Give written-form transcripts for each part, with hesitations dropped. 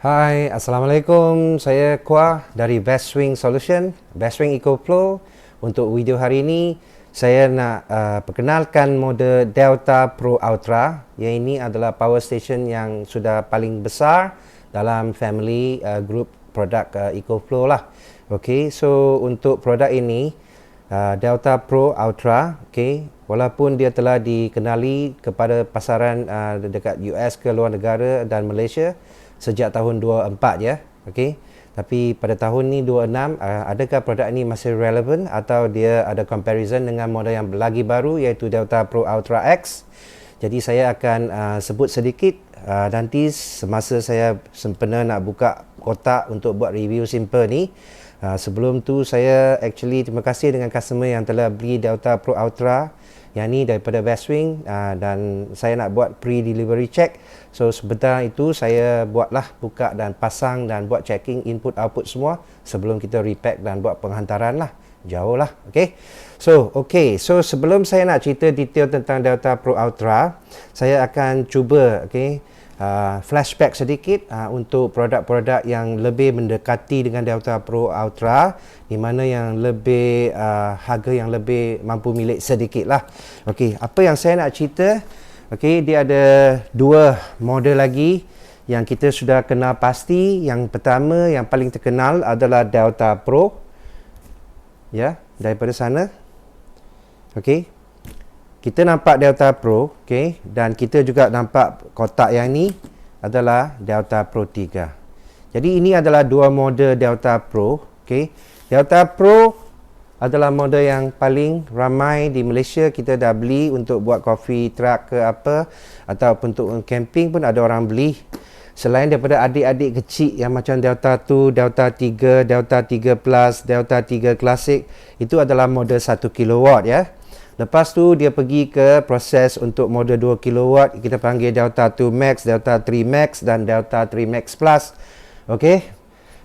Hai, Assalamualaikum. Saya Kuah dari Best Swing Solution, Best Swing EcoFlow. Untuk video hari ini, saya nak perkenalkan model Delta Pro Ultra. Yang ini adalah power station yang sudah paling besar dalam family group produk EcoFlow lah. Okay, so untuk produk ini, Delta Pro Ultra, okay, walaupun dia telah dikenali kepada pasaran dekat US ke luar negara dan Malaysia sejak tahun 24 ya, okey. Tapi pada tahun ni 26, adakah produk ini masih relevan atau dia ada comparison dengan model yang lagi baru iaitu Delta Pro Ultra X. Jadi saya akan sebut sedikit nanti semasa saya sempena nak buka kotak untuk buat review simple ni. Sebelum tu saya actually terima kasih dengan customer yang telah beli Delta Pro Ultra yang ni daripada Best Swing, dan saya nak buat pre-delivery check. So sebentar itu saya buatlah buka dan pasang dan buat checking input output semua sebelum kita repack dan buat penghantaran lah. Jauh lah, okay. So sebelum saya nak cerita detail tentang Delta Pro Ultra, saya akan cuba flashback sedikit untuk produk-produk yang lebih mendekati dengan Delta Pro Ultra, di mana yang lebih harga yang lebih mampu milik sedikit lah. Okey, apa yang saya nak cerita? Okey, dia ada dua model lagi yang kita sudah kenal pasti. Yang pertama yang paling terkenal adalah Delta Pro. Ya, daripada sana. Okey. Kita nampak Delta Pro, okay, dan kita juga nampak kotak yang ni adalah Delta Pro 3. Jadi ini adalah dua model Delta Pro, okay. Delta Pro adalah model yang paling ramai di Malaysia. Kita dah beli untuk buat coffee truck ke apa, ataupun untuk camping pun ada orang beli. Selain daripada adik-adik kecil yang macam Delta 2, Delta 3, Delta 3 Plus, Delta 3 Classic, itu adalah model 1 kW ya. Lepas tu dia pergi ke proses untuk model 2 kW, kita panggil Delta 2 Max, Delta 3 Max dan Delta 3 Max Plus. Okey.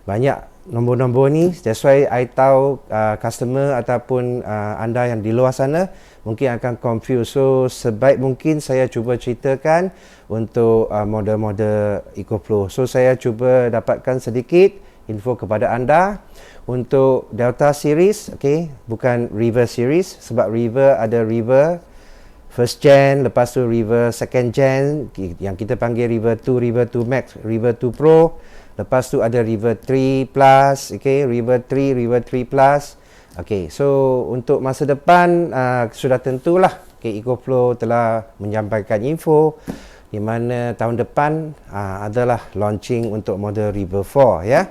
Banyak nombor-nombor ni, that's why I tahu customer ataupun anda yang di luar sana mungkin akan confuse. So sebaik mungkin saya cuba ceritakan untuk model-model EcoFlow. So saya cuba dapatkan sedikit info kepada anda. Untuk Delta series, okay, bukan River series, sebab River ada River first gen, lepas tu River second gen yang kita panggil River 2, River 2 Max, River 2 Pro, lepas tu ada River 3 Plus, okay, River 3, River 3 Plus. Okay, so untuk masa depan sudah tentulah, okay, EcoFlow telah menyampaikan info di mana tahun depan adalah launching untuk model River 4 ya.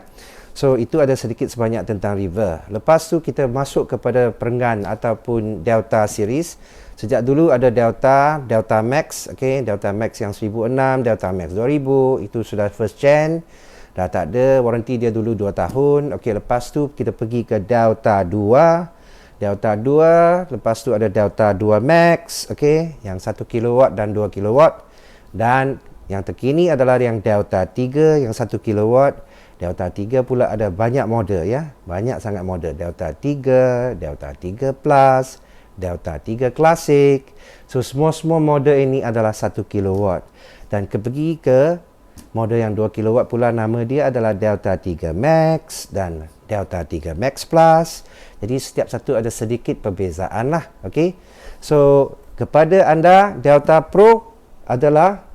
So itu ada sedikit sebanyak tentang River. Lepas tu kita masuk kepada perenggan ataupun Delta series. Sejak dulu ada Delta Max, okay, Delta Max yang 1006, Delta Max 2000, itu sudah first gen. Dah tak ada, warranty dia dulu 2 tahun. Okay, lepas tu kita pergi ke Delta 2. Delta 2, lepas tu ada Delta 2 Max, okay, yang 1 kW dan 2 kW. Dan yang terkini adalah yang Delta 3 yang 1 kW. Delta 3 pula ada banyak model ya. Banyak sangat model. Delta 3, Delta 3 Plus, Delta 3 Classic. So semua model ini adalah 1 kW. Dan pergi ke model yang 2 kW pula, nama dia adalah Delta 3 Max dan Delta 3 Max Plus. Jadi setiap satu ada sedikit perbezaan lah. Okay. So kepada anda, Delta Pro adalah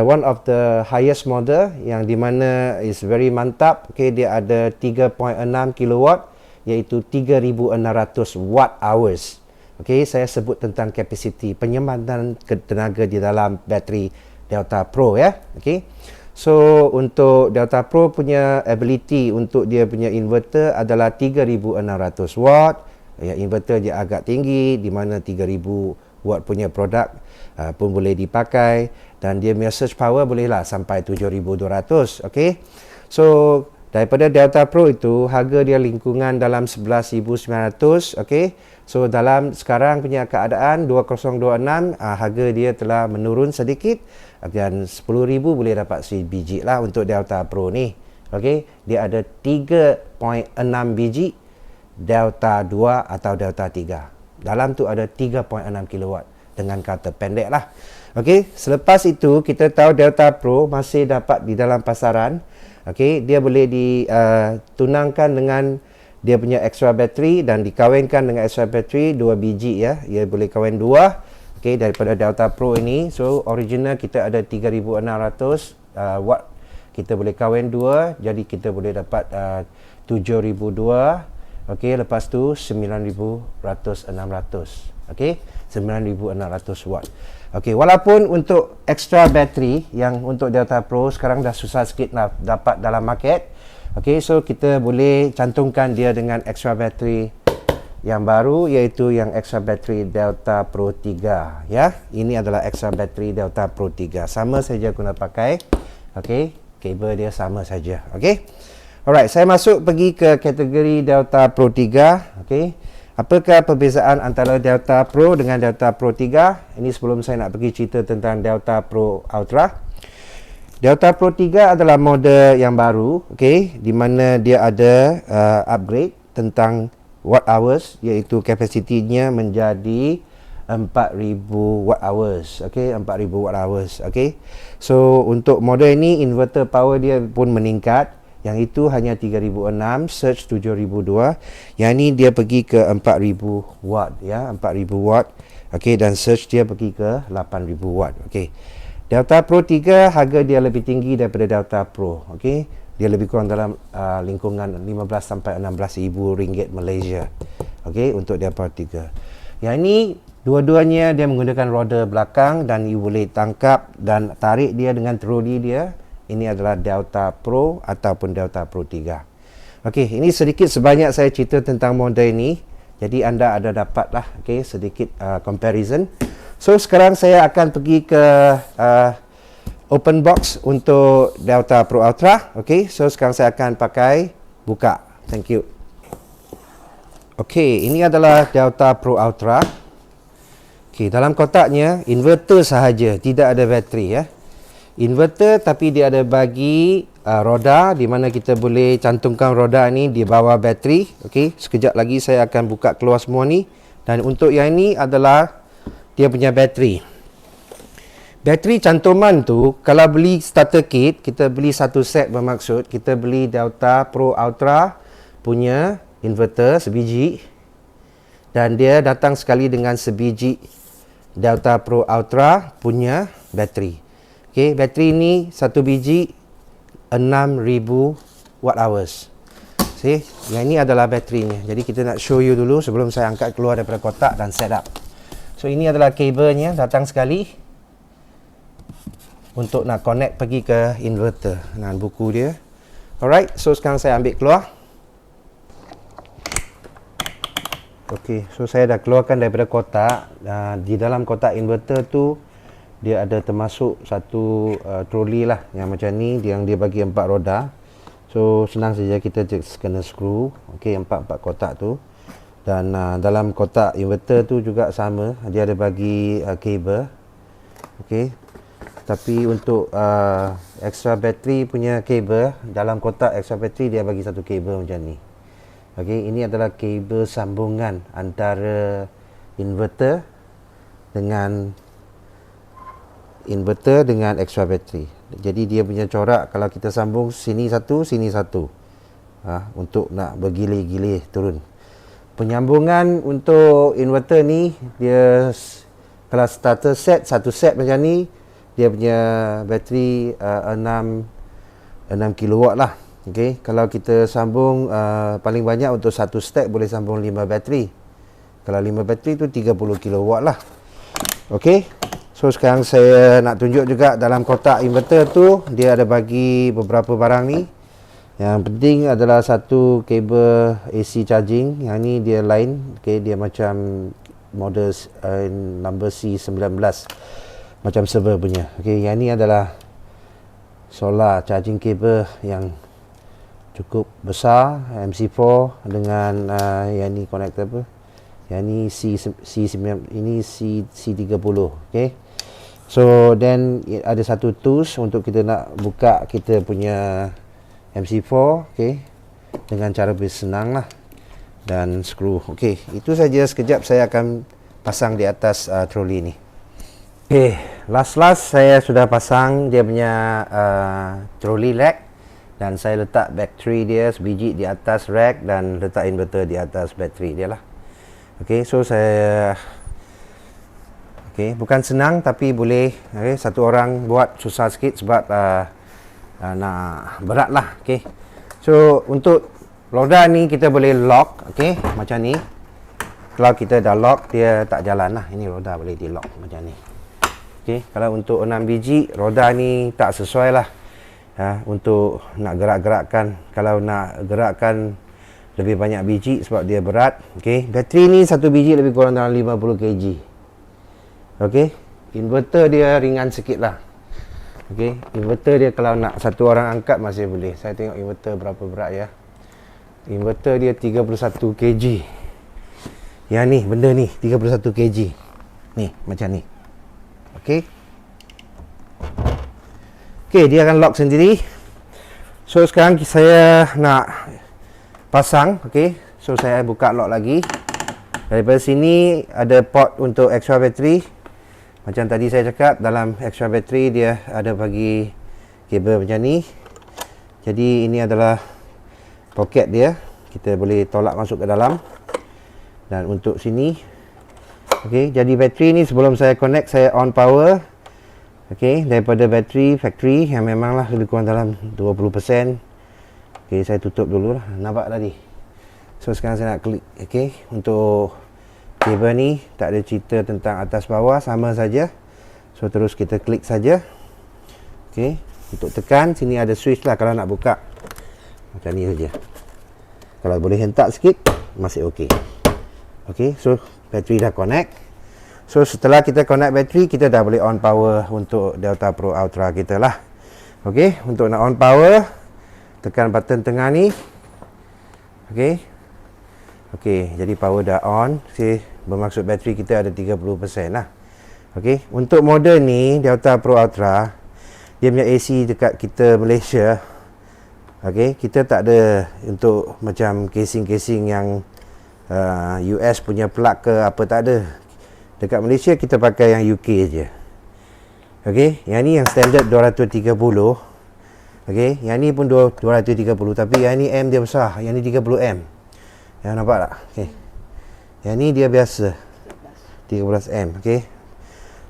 one of the highest model yang dimana is very mantap. Okay, dia ada 3.6 kW iaitu 3600 watt hours. Okay, saya sebut tentang kapasiti penyimpan tenaga di dalam bateri Delta Pro ya. Okay, so untuk Delta Pro punya ability untuk dia punya inverter adalah 3600 watt. Ya, inverter dia agak tinggi di mana 3000 watt punya produk pun boleh dipakai, dan dia punya surge power bolehlah sampai 7200. okey. So daripada Delta Pro itu harga dia lingkungan dalam 11900. okey. So dalam sekarang punya keadaan 2026, harga dia telah menurun sedikit, dan 10,000 boleh dapat sebiji lah untuk Delta Pro ni. okey. Dia ada 3.6 biji Delta 2 atau Delta 3. Dalam tu ada 3.6 kW dengan kata pendek lah. Okey, selepas itu kita tahu Delta Pro masih dapat di dalam pasaran. Okey, dia boleh ditunangkan dengan dia punya extra battery dan dikawinkan dengan extra battery 2 biji ya. Ia boleh kawin 2. Okey, daripada Delta Pro ini. So original kita ada 3600 watt. Kita boleh kawin 2, jadi kita boleh dapat 7002. Okey, lepas tu 9600. Okey, 9600 watt. Okey, walaupun untuk extra battery yang untuk Delta Pro sekarang dah susah sikit nak dapat dalam market. Okey, so kita boleh cantumkan dia dengan extra battery yang baru, iaitu yang extra battery Delta Pro 3 ya. Ini adalah extra battery Delta Pro 3. Sama saja guna pakai. Okey, kabel dia sama saja. Okey. Alright, saya masuk pergi ke kategori Delta Pro 3. Okey. Apakah perbezaan antara Delta Pro dengan Delta Pro 3? Ini sebelum saya nak pergi cerita tentang Delta Pro Ultra. Delta Pro 3 adalah model yang baru, okey, di mana dia ada upgrade tentang watt hours, iaitu kapasitinya menjadi 4000 watt hours. Okey, 4000 watt hours. Okey. So untuk model ini inverter power dia pun meningkat. Yang itu hanya 3006, surge 7002. Yang ini dia pergi ke 4000 watt ya, 4000 watt. Okey, dan surge dia pergi ke 8000 watt. Okey. Delta Pro 3 harga dia lebih tinggi daripada Delta Pro. Okey. Dia lebih kurang dalam lingkungan 15 sampai 16 ribu ringgit Malaysia. Okey, untuk Delta Pro 3. Yang ini dua-duanya dia menggunakan roda belakang dan you boleh tangkap dan tarik dia dengan troli dia. Ini adalah Delta Pro ataupun Delta Pro 3. Okey, ini sedikit sebanyak saya cerita tentang model ini. Jadi anda ada dapatlah sedikit comparison. So sekarang saya akan pergi ke open box untuk Delta Pro Ultra. Okey, so sekarang saya akan pakai buka. Thank you. Okey, ini adalah Delta Pro Ultra. Okey, dalam kotaknya inverter sahaja, tidak ada bateri ya. Inverter tapi dia ada bagi roda di mana kita boleh cantumkan roda ni di bawah bateri. Okey, sekejap lagi saya akan buka keluar semua ni. Dan untuk yang ini adalah dia punya bateri. Bateri cantuman tu kalau beli starter kit, kita beli satu set bermaksud kita beli Delta Pro Ultra punya inverter sebiji dan dia datang sekali dengan sebiji Delta Pro Ultra punya bateri. Okey, bateri ni satu biji 6000 watt hours. See, yang ini adalah baterinya. Jadi kita nak show you dulu sebelum saya angkat keluar daripada kotak dan set up. So ini adalah kabelnya datang sekali untuk nak connect pergi ke inverter dengan buku dia. Alright, so sekarang saya ambil keluar. Okey, so saya dah keluarkan daripada kotak. Di dalam kotak inverter tu dia ada termasuk satu troli lah yang macam ni, yang dia bagi 4 roda. So senang saja, kita just kena screw. Okey, 4 kotak tu. Dan dalam kotak inverter tu juga sama, dia ada bagi kabel. Okey. Tapi untuk extra battery punya kabel, dalam kotak extra battery dia bagi satu kabel macam ni. Okey, ini adalah kabel sambungan antara inverter dengan extra battery. Jadi dia punya corak kalau kita sambung sini satu, sini satu. Untuk nak bergilir-gilir turun. Penyambungan untuk inverter ni dia kalau starter set, satu set macam ni, dia punya bateri 6 kilowatt lah. Okey, kalau kita sambung paling banyak untuk satu stack boleh sambung 5 bateri. Kalau 5 bateri tu 30 kilowatt lah. Okey. So sekarang saya nak tunjuk juga dalam kotak inverter tu dia ada bagi beberapa barang ni. Yang penting adalah satu kabel AC charging. Yang ni dia line, okey, dia macam model number C19 macam server punya. Okey, yang ni adalah solar charging cable yang cukup besar, MC4 dengan yang ni connector apa? Yang ni C9, ini C30. Okey. So then ada satu tools untuk kita nak buka kita punya MC4, okey, dengan cara bersenang lah, dan skru. Okey, itu saja. Sekejap saya akan pasang di atas troli ni. Okay, last saya sudah pasang dia punya trolley rack, dan saya letak bateri dia sebiji di atas rack dan letak inverter di atas bateri dia lah. Okay, so saya bukan senang tapi boleh. Satu orang buat susah sikit sebab nak berat lah. So untuk roda ni kita boleh lock, macam ni. Kalau kita dah lock, dia tak jalan lah. Ini roda boleh di lock macam ni. Kalau untuk 6 biji, roda ni tak sesuai lah untuk nak gerak-gerakkan. Kalau nak gerakkan lebih banyak biji sebab dia berat. Bateri ni satu biji lebih kurang dalam 50 kg. Inverter dia ringan sikit lah. Inverter dia kalau nak satu orang angkat masih boleh. Saya tengok inverter berapa berat ya. Inverter dia 31 kg. Yang ni, benda ni 31 kg. Ni, macam ni. Dia akan lock sendiri. So sekarang saya nak pasang. So saya buka lock lagi. Daripada sini ada port untuk extra bateri. Macam tadi saya cakap, dalam extra bateri dia ada bagi kabel macam ni. Jadi ini adalah poket dia. Kita boleh tolak masuk ke dalam. Dan untuk sini, jadi bateri ni sebelum saya connect, saya on power. Daripada bateri factory yang memanglah lebih kurang dalam 20%. Saya tutup dulu lah. Nampak tadi. So sekarang saya nak klik. Untuk kabel ni tak ada cerita tentang atas bawah, sama saja. So terus kita klik saja. Untuk tekan, sini ada switch lah kalau nak buka. Macam ni saja. Kalau boleh hentak sikit, masih so bateri dah connect. So setelah kita connect bateri, kita dah boleh on power untuk Delta Pro Ultra kita lah. Untuk nak on power, tekan button tengah ni. Jadi power dah on. Bermaksud bateri kita ada 30% lah. Untuk model ni Delta Pro Ultra, dia punya AC dekat kita Malaysia, kita tak ada untuk macam casing-casing yang US punya plug ke apa, tak ada. Dekat Malaysia kita pakai yang UK je. Yang ni yang standard 230. Yang ni pun 230, tapi yang ni M dia besar, yang ni 30M. Yang nampak tak? Yang ni dia biasa 13M.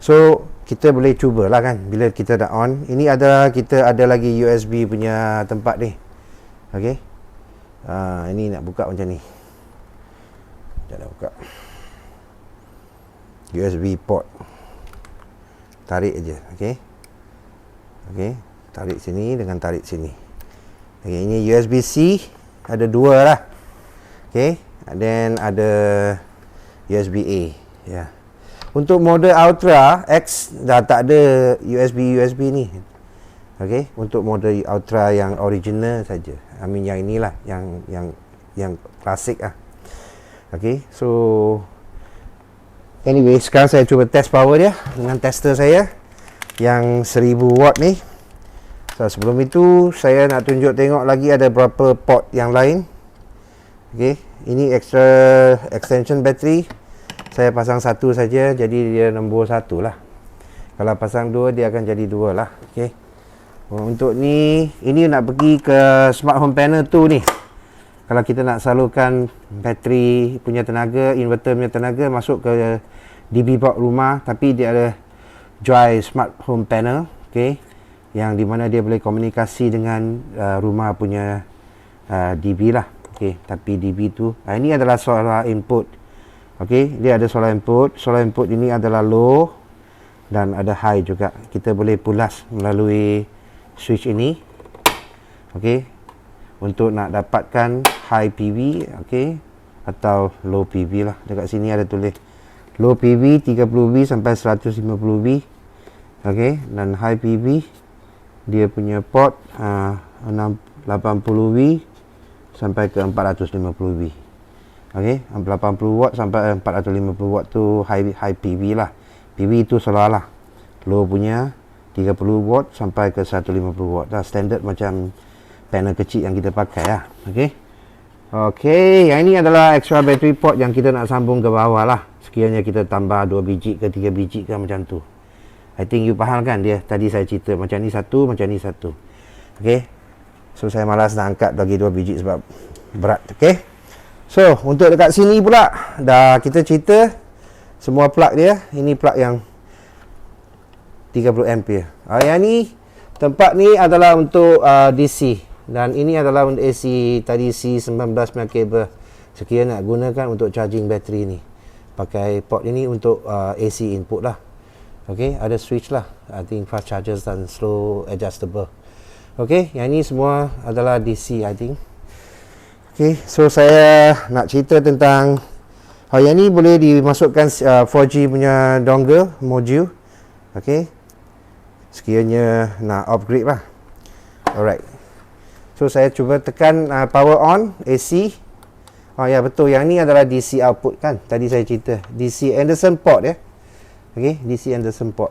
So kita boleh cubalah kan bila kita dah on. Ini kita ada lagi USB punya tempat ni. Ini nak buka macam ni. Dah buka. USB port. Tarik aje, tarik sini dengan tarik sini. Ini USB-C, ada dua lah. And then ada USB-A. Untuk model Ultra X dah tak ada USB ni. Untuk model Ultra yang original saja. Yang inilah yang klasik lah. So anyway, sekarang saya cuba test power dia dengan tester saya yang 1000 watt ni. So sebelum itu saya nak tunjuk tengok lagi ada berapa port yang lain. Ini extra extension battery. Saya pasang satu saja, jadi dia nombor 1 lah. Kalau pasang 2, dia akan jadi 2 lah. Untuk ni, ini nak pergi ke smart home panel tu ni. Kalau kita nak salurkan bateri punya tenaga, inverter punya tenaga masuk ke DB box rumah, tapi dia ada Joy Smart Home Panel, yang di mana dia boleh komunikasi dengan rumah punya DB lah. Tapi DB tu, ini adalah solar input. Dia ada solar input. Solar input ini adalah low dan ada high juga. Kita boleh pulas melalui switch ini. Untuk nak dapatkan high PV, atau low PV lah. Dekat sini ada tulis low PV 30V sampai 150V. Dan high PV dia punya port 80V sampai ke 450V. 80 watt sampai 450 watt tu high PV lah. PV itu solar lah. Low punya 30 watt sampai ke 150 watt. Dah standard macam panel kecil yang kita pakai lah. Yang ini adalah extra battery port yang kita nak sambung ke bawah lah. Sekiranya kita tambah 2 biji ke 3 biji ke macam tu. I think you faham kan dia. Tadi saya cerita macam ni satu, macam ni satu. Okay. So saya malas nak angkat bagi 2 biji sebab berat. Okay. So untuk dekat sini pula dah kita cerita semua plug dia. Ini plug yang 30 ampere. Yang ni tempat ni adalah untuk DC dan ini adalah untuk AC. Tadi C19 punya kabel. Sekiranya nak gunakan untuk charging bateri ni, pakai port ini untuk AC input lah. Okay, ada switch lah. I think fast chargers dan slow adjustable. Okay, yang ni semua adalah DC I think. Okay, so saya nak cerita tentang yang ni boleh dimasukkan 4G punya dongle module. Okay, sekiranya nak upgrade lah. Alright, so saya cuba tekan power on AC. Ya betul, yang ni adalah DC output kan. Tadi saya cerita DC Anderson port ya. Okay, DC Anderson port.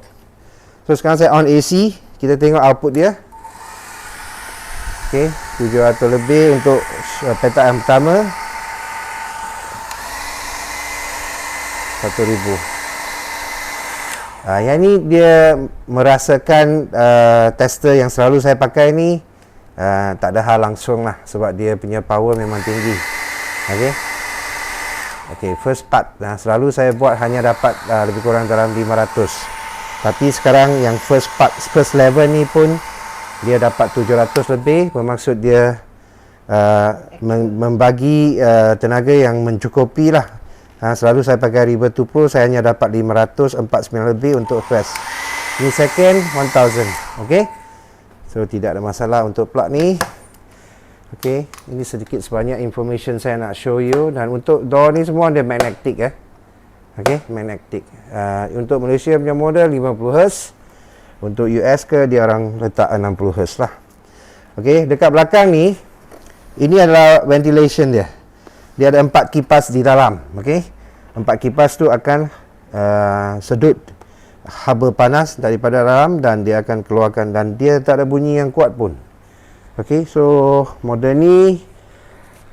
So sekarang saya on AC, kita tengok output dia. Okay, 700 lebih untuk petak yang pertama, 1000. Yang ni dia merasakan tester yang selalu saya pakai ni tak ada hal langsung lah, sebab dia punya power memang tinggi. Okay, first part selalu saya buat hanya dapat lebih kurang dalam 500. Tapi sekarang yang first part, first level ni pun dia dapat 700 lebih. Bermaksud dia membagi tenaga yang mencukupi lah. Selalu saya pakai River 2 Pro, saya hanya dapat 549 lebih untuk first. Ini second 1000. Okay, so tidak ada masalah untuk plug ni. Okay, ini sedikit sebanyak information saya nak show you. Dan untuk door ni semua ada magnetic ya. Okay, magnetic. Untuk Malaysia punya model 50Hz. Untuk US ke dia orang letak 60Hz lah. Okay, dekat belakang ni, ini adalah ventilation dia. Dia ada 4 kipas di dalam. Okay, 4 kipas tu akan sedut haba panas daripada dalam dan dia akan keluarkan, dan dia tak ada bunyi yang kuat pun. Okay, so model ni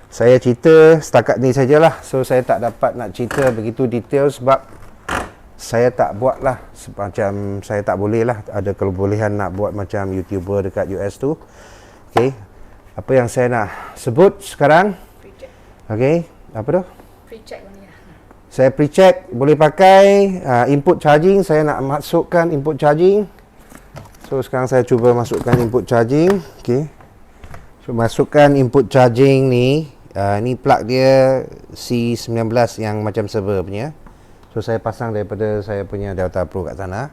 saya cerita setakat ni sajalah. So saya tak dapat nak cerita begitu detail sebab saya tak buat lah, macam saya tak boleh lah, ada kebolehan nak buat macam YouTuber dekat US tu. Okay, apa yang saya nak sebut sekarang, okay, apa tu? Pre-check ni. Saya pre-check, boleh pakai input charging. Saya nak masukkan input charging. So sekarang saya cuba masukkan input charging. Okay, so masukkan input charging ni. Ni plug dia C19 yang macam server punya. So saya pasang daripada saya punya Delta Pro kat sana.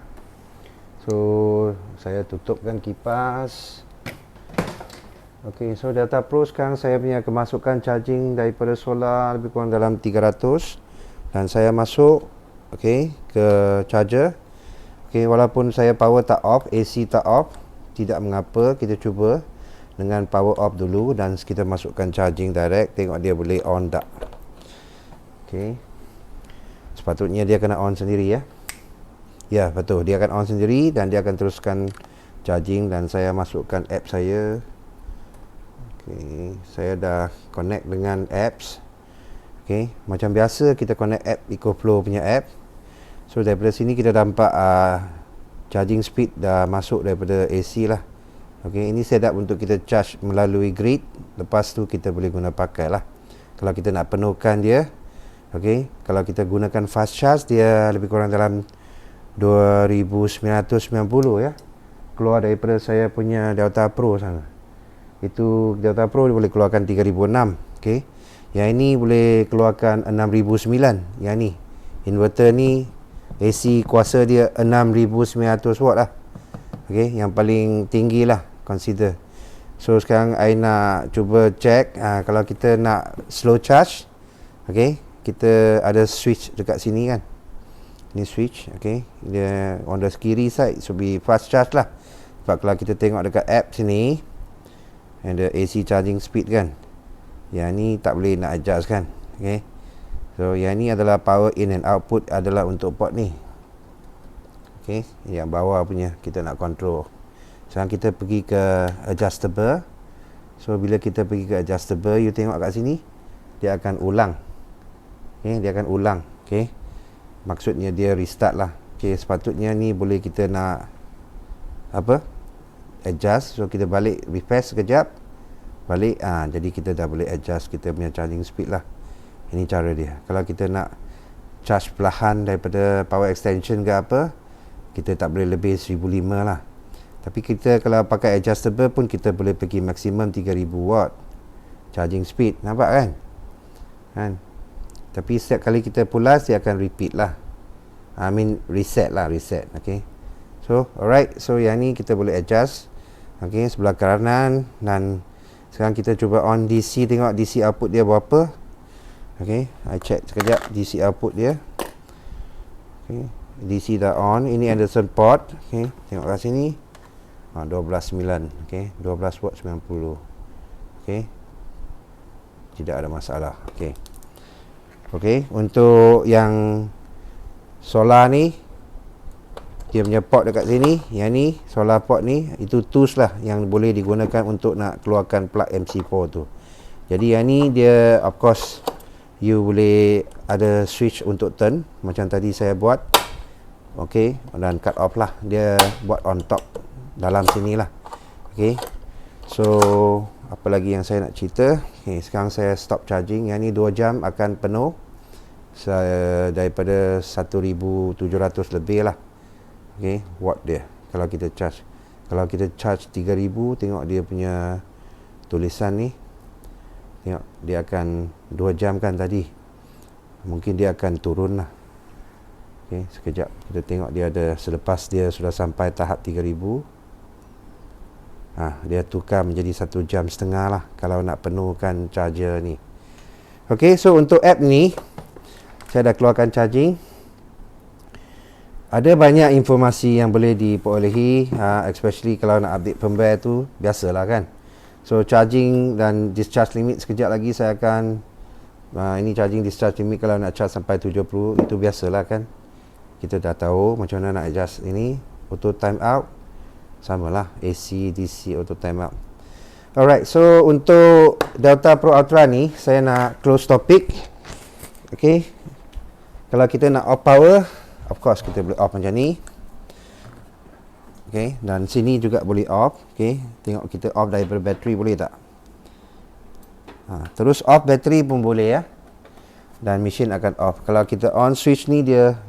So saya tutupkan kipas. Okay, so Delta Pro sekarang saya punya kemasukan charging daripada solar lebih kurang dalam 300. Dan saya masuk, okay, ke charger. Okay, walaupun saya power tak off, AC tak off, tidak mengapa, kita cuba dengan power off dulu dan kita masukkan charging direct, tengok dia boleh on tak. Okay, sepatutnya dia kena on sendiri ya. Ya betul, dia akan on sendiri dan dia akan teruskan charging. Dan saya masukkan app saya. Okay, saya dah connect dengan apps. Okay, macam biasa kita connect app EcoFlow punya app. So daripada sini kita nampak charging speed dah masuk daripada AC lah. Okay, ini setup untuk kita charge melalui grid. Lepas tu kita boleh guna pakai lah kalau kita nak penuhkan dia. Okay, kalau kita gunakan fast charge, dia lebih kurang dalam 2990 ya, keluar daripada saya punya Delta Pro sana. Itu Delta Pro dia boleh keluarkan 3006. Okay, yang ini boleh keluarkan 6009. Yang ni inverter ni AC kuasa dia 6900 watt lah. Okay, yang paling tinggi lah consider. So sekarang I nak cuba check kalau kita nak slow charge. Okay, kita ada switch dekat sini kan. Ini switch. Okay, dia on the kiri side so be fast charge lah. Sebab kalau kita tengok dekat app sini, ada AC charging speed kan, yang ni tak boleh nak adjust kan. Okay, so yang ni adalah power in and output adalah untuk port ni. Okay, yang bawah punya kita nak control. Sekarang kita pergi ke adjustable. So bila kita pergi ke adjustable, you tengok kat sini dia akan ulang. Okay, dia akan ulang. Okay, maksudnya dia restart lah. Okay, sepatutnya ni boleh kita nak apa, adjust. So kita balik, refresh sekejap, balik, jadi kita dah boleh adjust kita punya charging speed lah. Ini cara dia. Kalau kita nak charge perlahan daripada power extension ke apa, kita tak boleh lebih 1500 lah. Tapi kita kalau pakai adjustable pun kita boleh pergi maksimum 3000 watt charging speed. Nampak kan? Tapi setiap kali kita pulas, dia akan repeat lah. Reset lah, reset. Okay. So, alright. So, yang ni kita boleh adjust. Okay, sebelah kanan. Dan sekarang kita cuba on DC. Tengok DC output dia berapa. Okay, I check sekejap DC output dia. Okay, DC dah on. Ini Anderson port. Okay, tengok kat sini. 12.9. Okay, 12 watt 90. Okay, tidak ada masalah. Okay. Okay, untuk yang solar ni, dia punya port dekat sini. Yang ni, solar port ni, itu tools lah yang boleh digunakan untuk nak keluarkan plug MC4 tu. Jadi yang ni dia, of course, you boleh ada switch untuk turn macam tadi saya buat. Okay, dan cut off lah. Dia buat on top dalam sini lah. Okay, so apa lagi yang saya nak cerita. Okay, sekarang saya stop charging. Yang ni 2 jam akan penuh. Daripada 1700 lebih lah. Okay, watt dia kalau kita charge. Kalau kita charge 3000, tengok dia punya tulisan ni. Tengok, dia akan 2 jam kan tadi. Mungkin dia akan turun lah. Okay, sekejap kita tengok dia ada, selepas dia sudah sampai tahap 3000, dia tukar menjadi 1 jam setengah lah kalau nak penuhkan charger ni. Okay, so untuk app ni saya dah keluarkan charging. Ada banyak informasi yang boleh diperolehi, especially kalau nak update firmware tu, biasalah kan. So charging dan discharge limit sekejap lagi saya akan ini charging discharge limit kalau nak charge sampai 70, itu biasalah kan. Kita dah tahu macam mana nak adjust ini. Auto time out samalah, AC, DC, auto time out. Alright, so untuk Delta Pro Ultra ni saya nak close topic. Okay, kalau kita nak off power, of course kita boleh off macam ni. Okay, dan sini juga boleh off. Okay, tengok kita off daripada bateri, boleh tak? Terus off bateri pun boleh ya. Dan mesin akan off. Kalau kita on switch ni, dia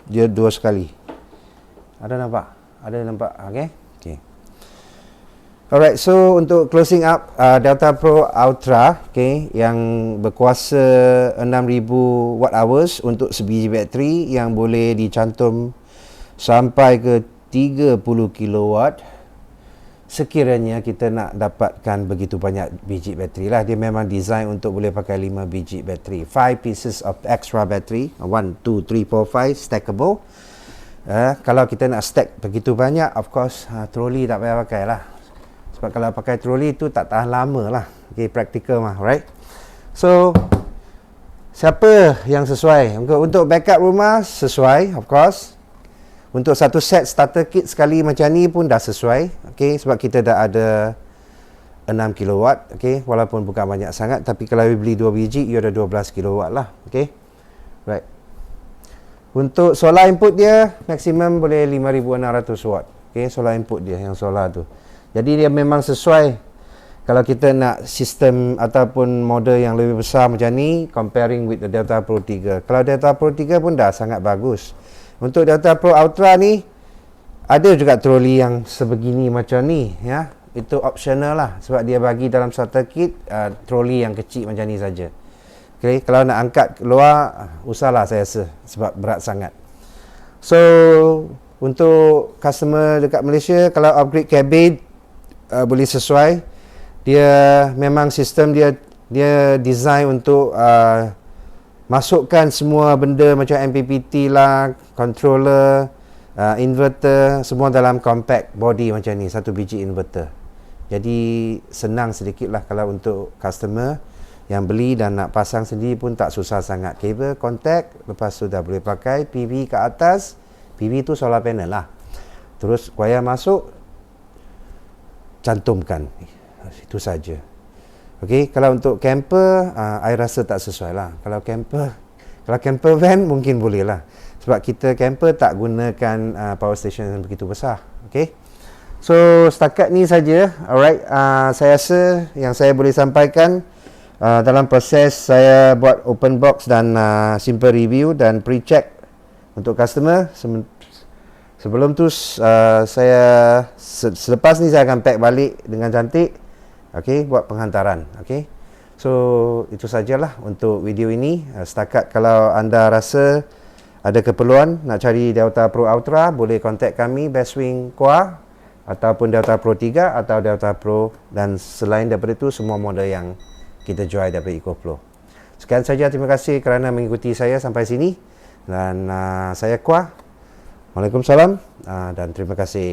2 sekali. Ada nampak? Ada nampak? Okay. Okay. Alright, so untuk closing up Delta Pro Ultra, okay, yang berkuasa 6000 watt hours untuk sebiji bateri yang boleh dicantum sampai ke 30 kilowatt. Sekiranya kita nak dapatkan begitu banyak biji bateri lah. Dia memang design untuk boleh pakai 5 biji bateri, 5 pieces of extra battery, 1, 2, 3, 4, 5 stackable. Kalau kita nak stack begitu banyak, of course troli tak payah pakai lah. Sebab kalau pakai troli tu tak tahan lama lah. Okay, practical mah, right? So, siapa yang sesuai? Untuk backup rumah, sesuai, of course. Untuk satu set starter kit sekali macam ni pun dah sesuai. Okay, sebab kita dah ada 6 kilowatt. Okay, walaupun bukan banyak sangat. Tapi kalau you beli 2 biji, you ada 12 kilowatt lah. Okay, right. Untuk solar input dia, maksimum boleh 5600 watt. Okay, solar input dia, yang solar tu. Jadi dia memang sesuai kalau kita nak sistem ataupun model yang lebih besar macam ni, comparing with the Delta Pro 3. Kalau Delta Pro 3 pun dah sangat bagus. Untuk Delta Pro Ultra ni, ada juga troli yang sebegini macam ni ya. Itu optional lah, sebab dia bagi dalam starter kit troli yang kecil macam ni saja. Okay, kalau nak angkat keluar, usahlah saya rasa, sebab berat sangat. So, untuk customer dekat Malaysia, kalau upgrade cabin, boleh sesuai. Dia memang sistem dia design untuk masukkan semua benda macam MPPT lah, controller, inverter, semua dalam compact body macam ni, satu biji inverter. Jadi senang sedikit lah kalau untuk customer yang beli dan nak pasang sendiri pun tak susah sangat. Kabel, kontak, lepas tu dah boleh pakai PV ke atas. PV tu solar panel lah. Terus wayar masuk, cantumkan, itu saja. Okey, kalau untuk camper, I rasa tak sesuai lah. Kalau camper van mungkin boleh lah. sebab kita camper tak gunakan power station yang begitu besar. Okay, so setakat ni saja. Alright, saya rasa yang saya boleh sampaikan dalam proses saya buat open box dan simple review dan pre-check untuk customer. Sebelum tu saya selepas ni saya akan pack balik dengan cantik, okey, buat penghantaran. Okey, so itu sajalah untuk video ini. Setakat kalau anda rasa ada keperluan nak cari Delta Pro Ultra, boleh contact kami Bestwing Kuah ataupun Delta Pro 3 atau Delta Pro, dan selain daripada itu semua model yang kita jual daripada EcoFlow. Sekian saja, terima kasih kerana mengikuti saya sampai sini, dan saya Kuah. Waalaikumsalam dan terima kasih.